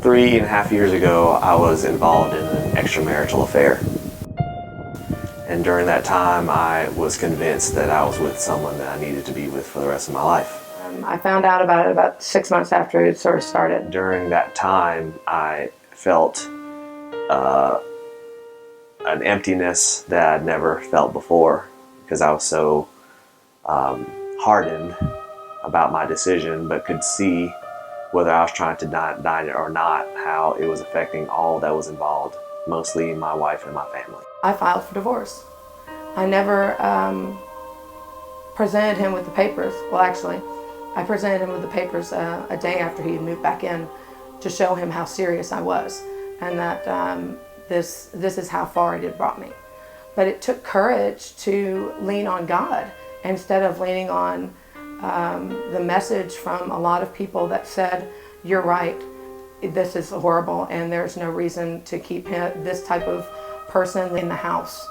3.5 years ago, I was involved in an extramarital affair. And during that time, I was convinced that I was with someone that I needed to be with for the rest of my life. I found out about it about 6 months after it sort of started. During that time, I felt an emptiness that I'd never felt before because I was so hardened about my decision, but could see whether I was trying to deny it or not, how it was affecting all that was involved, mostly my wife and my family. I filed for divorce. I never presented him with the papers. Well, actually, I presented him with the papers a day after he had moved back in to show him how serious I was and that this is how far it had brought me. But it took courage to lean on God instead of leaning on the message from a lot of people that said, you're right, this is horrible and there's no reason to keep this type of person in the house.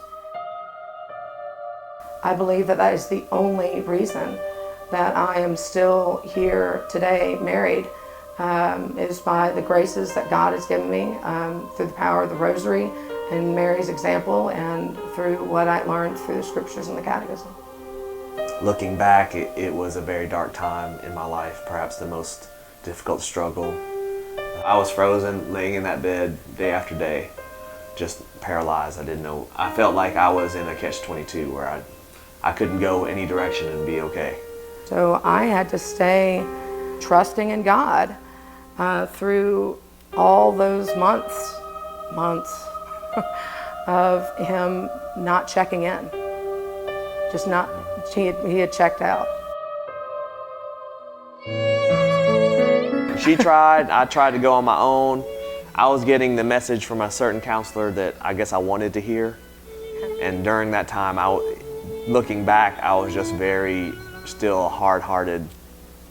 I believe that that is the only reason that I am still here today, married, is by the graces that God has given me through the power of the rosary and Mary's example and through what I learned through the scriptures and the catechism. Looking back, it was a very dark time in my life, perhaps the most difficult struggle. I was frozen, laying in that bed day after day, just paralyzed. I didn't know. I felt like I was in a catch-22 where I couldn't go any direction and be okay. So I had to stay trusting in God through all those months of him not checking in. Just not, he had checked out. She tried, I tried to go on my own. I was getting the message from a certain counselor that I guess I wanted to hear. And during that time, looking back, I was just very still hard-hearted.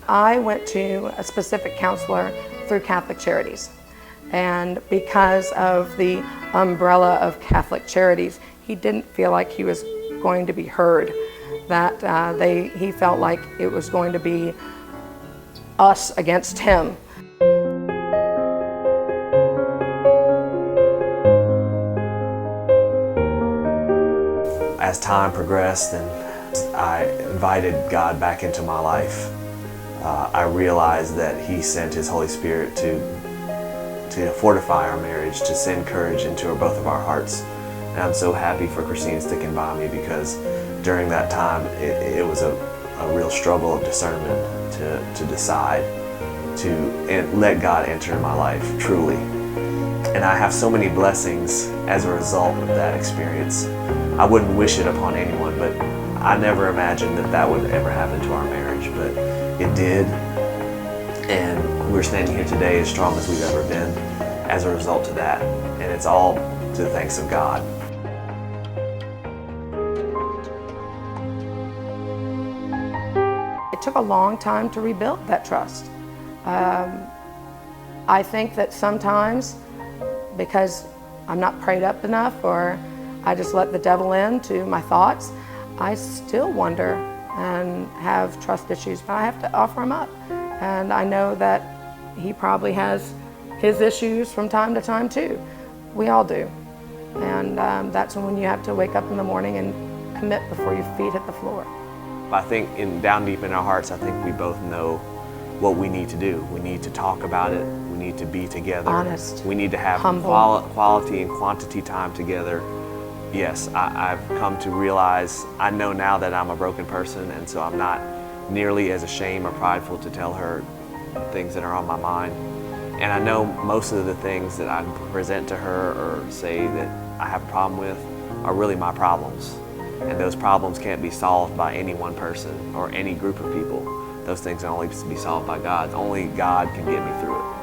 I went to a specific counselor through Catholic Charities. And because of the umbrella of Catholic Charities, he didn't feel like he was going to be heard. That he felt like it was going to be us against him. As time progressed and I invited God back into my life, I realized that he sent his Holy Spirit to fortify our marriage, to send courage into both of our hearts. And I'm so happy for Christine sticking by me because during that time it was a real struggle of discernment to decide and let God enter in my life truly. And I have so many blessings as a result of that experience. I wouldn't wish it upon anyone, but I never imagined that would ever happen to our marriage, but it did. And we're standing here today as strong as we've ever been as a result of that. And it's all to the thanks of God. It took a long time to rebuild that trust. I think that sometimes, because I'm not prayed up enough or I just let the devil into my thoughts, I still wonder and have trust issues, but I have to offer him up. And I know that he probably has his issues from time to time too. We all do. And that's when you have to wake up in the morning and commit before your feet hit the floor. I think down deep in our hearts, I think we both know what we need to do. We need to talk about it. We need to be together. Honest. We need to have quality and quantity time together. Yes, I've come to realize, I know now that I'm a broken person, and so I'm not nearly as ashamed or prideful to tell her things that are on my mind. And I know most of the things that I present to her or say that I have a problem with are really my problems. And those problems can't be solved by any one person or any group of people. Those things can only be solved by God. Only God can get me through it.